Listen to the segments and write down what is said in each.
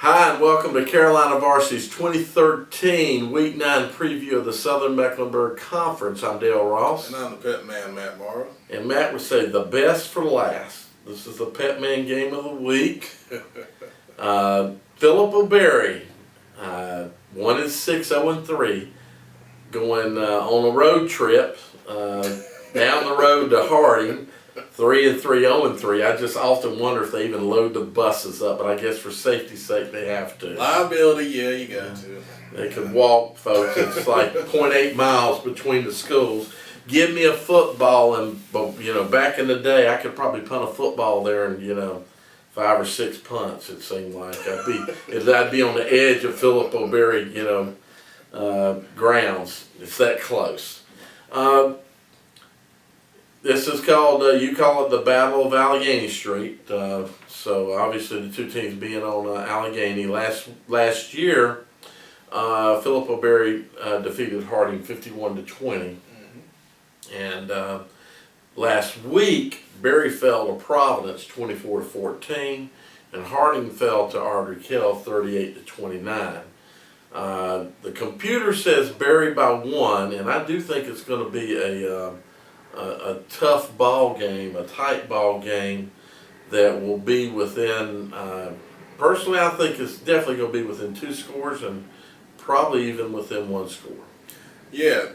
Hi, and welcome to Carolina Varsity's 2013 Week 9 preview of the Southern Mecklenburg Conference. I'm Dale Ross. And I'm the Pet Man, Matt Morrow. And Matt would say the best for last. This is the Pet Man game of the week. Philip O'Berry, 1-6, 0-3, going on a road trip down the road to Harding. 3-3, 0-3. I just often wonder if they even load the buses up, but I guess for safety's sake they have to. Liability, yeah, you got to. They could walk, folks. It's like 0.8 miles between the schools. Give me a football, and back in the day, I could probably punt a football there in 5 or 6 punts. It seemed like I'd be on the edge of Philip O'Berry, grounds. It's that close. This is called, you call it the Battle of Allegheny Street. So obviously the two teams being on Allegheny. Last year, Philip O'Berry defeated Harding 51-20. Mm-hmm. And last week, Berry fell to Providence 24-14, and Harding fell to Ardrey Kell 38-29. The computer says Berry by 1, and I do think it's going to be a tough ball game, a tight ball game that will be within, personally I think it's definitely going to be within 2 scores and probably even within 1 score. Yeah,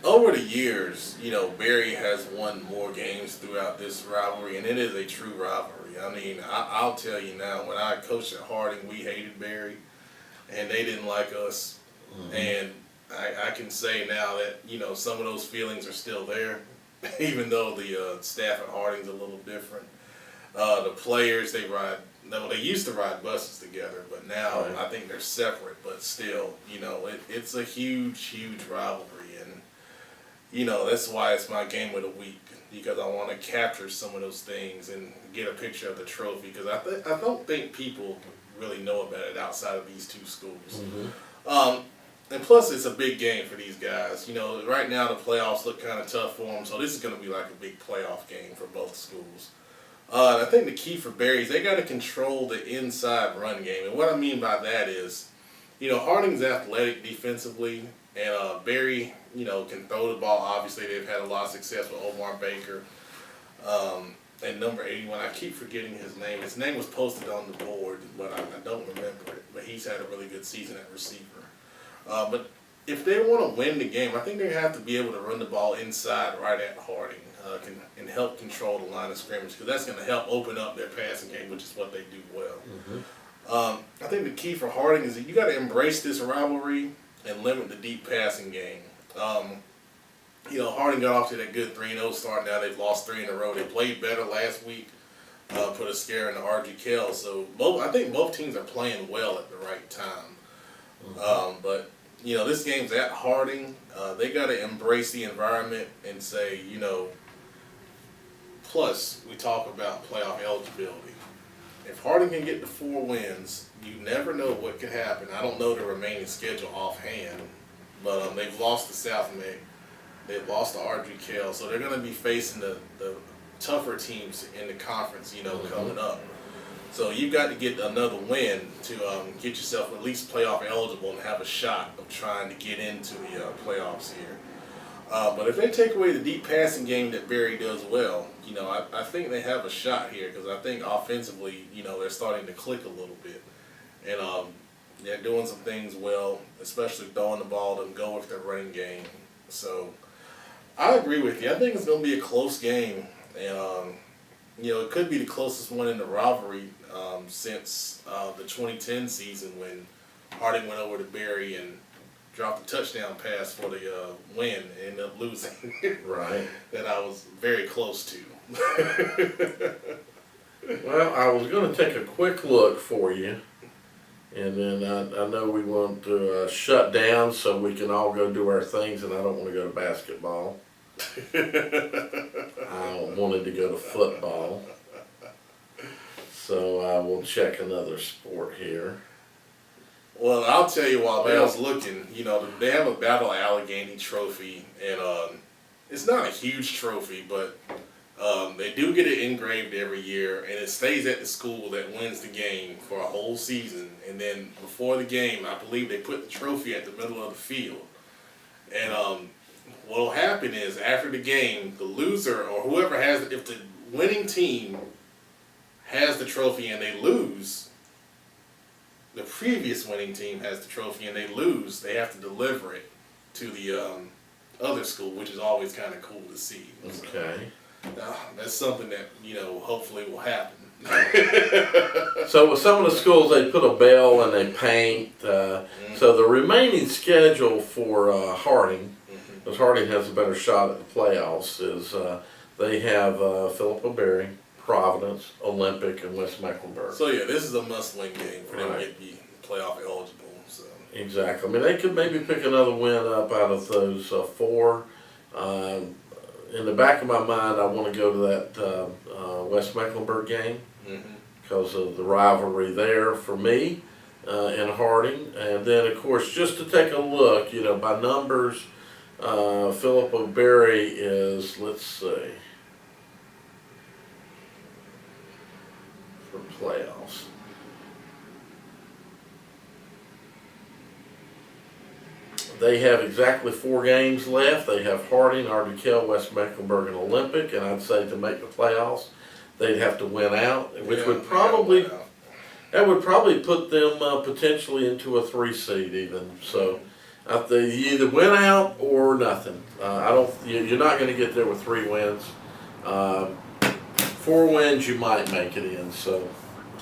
over the years, Berry has won more games throughout this rivalry, and it is a true rivalry. I mean, I'll tell you now, when I coached at Harding, we hated Berry, and they didn't like us. Mm-hmm. And I can say now that, some of those feelings are still there. Even though the staff at Harding's a little different. The players, they used to ride buses together, but now right. I think they're separate, but still, it's a huge, huge rivalry. And, that's why it's my game of the week, because I want to capture some of those things and get a picture of the trophy, because I don't think people really know about it outside of these 2 schools. Mm-hmm. And plus, it's a big game for these guys. Right now the playoffs look kind of tough for them, so this is going to be like a big playoff game for both schools. And I think the key for Berry is they got to control the inside run game. And what I mean by that is, Harding's athletic defensively, and Berry, can throw the ball. Obviously, they've had a lot of success with Omar Baker. And number 81, I keep forgetting his name. His name was posted on the board, but I don't remember it. But he's had a really good season at receiver. But if they want to win the game, I think they have to be able to run the ball inside right at Harding and help control the line of scrimmage, because that's going to help open up their passing game, which is what they do well. Mm-hmm. I think the key for Harding is that you got to embrace this rivalry and limit the deep passing game. Harding got off to that good 3-0 start. Now they've lost 3 in a row. They played better last week, put a scare in the Ardrey Kell. So I think both teams are playing well at the right time. Mm-hmm. But this game's at Harding. They got to embrace the environment and say, plus we talk about playoff eligibility. If Harding can get to 4 wins, you never know what could happen. I don't know the remaining schedule offhand, but they've lost to South Meck. They've lost to Ardrey Kell, so they're going to be facing the tougher teams in the conference, mm-hmm. coming up. So you've got to get another win to get yourself at least playoff eligible and have a shot of trying to get into the playoffs here. But if they take away the deep passing game that Berry does well, I think they have a shot here, because I think offensively, they're starting to click a little bit. And they're doing some things well, especially throwing the ball and go with their running game. So I agree with you. I think it's going to be a close game. And, it could be the closest one in the rivalry since the 2010 season, when Harding went over to Berry and dropped a touchdown pass for the win and ended up losing. Right. That I was very close to. Well, I was going to take a quick look for you, and then I know we want to shut down so we can all go do our things, and I don't want to go to basketball. I wanted to go to football. So I will check another sport here. Well, I'll tell you while Dale's looking, they have a Battle Allegheny trophy, and it's not a huge trophy, but they do get it engraved every year, and it stays at the school that wins the game for a whole season. And then before the game, I believe they put the trophy at the middle of the field. And what will happen is after the game, the loser or whoever has, if the winning team has the trophy and they lose, the previous winning team has the trophy and they lose, they have to deliver it to the other school, which is always kind of cool to see. Okay. So, that's something that, hopefully will happen. So with some of the schools, they put a bell and they paint. So the remaining schedule for Harding, because Harding has a better shot at the playoffs, is they have Philippa Berry, Providence, Olympic, and West Mecklenburg. So yeah, this is a must-win game for them to Right. get be playoff eligible. So Exactly. I mean, they could maybe pick another win up out of those four. In the back of my mind, I want to go to that West Mecklenburg game because of the rivalry there for me in Harding. And then, of course, just to take a look, by numbers, Philippa Berry is, let's see, for playoffs. They have exactly 4 games left. They have Harding, Ardukel, West Mecklenburg, and Olympic. And I'd say to make the playoffs, they'd have to win out, which would probably put them potentially into a 3 seed even. So you either win out or nothing. You're not going to get there with 3 wins. 4 wins, you might make it in. So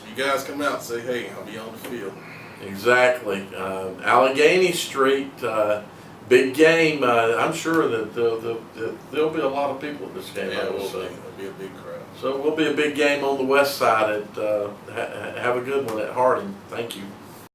you guys come out and say, "Hey, I'll be on the field." exactly. Allegheny Street, big game. I'm sure that there'll be a lot of people at this game. Yeah, I will it'll say. be a big crowd. So it will be a big game on the west side. Have a good one at Harding. Thank you.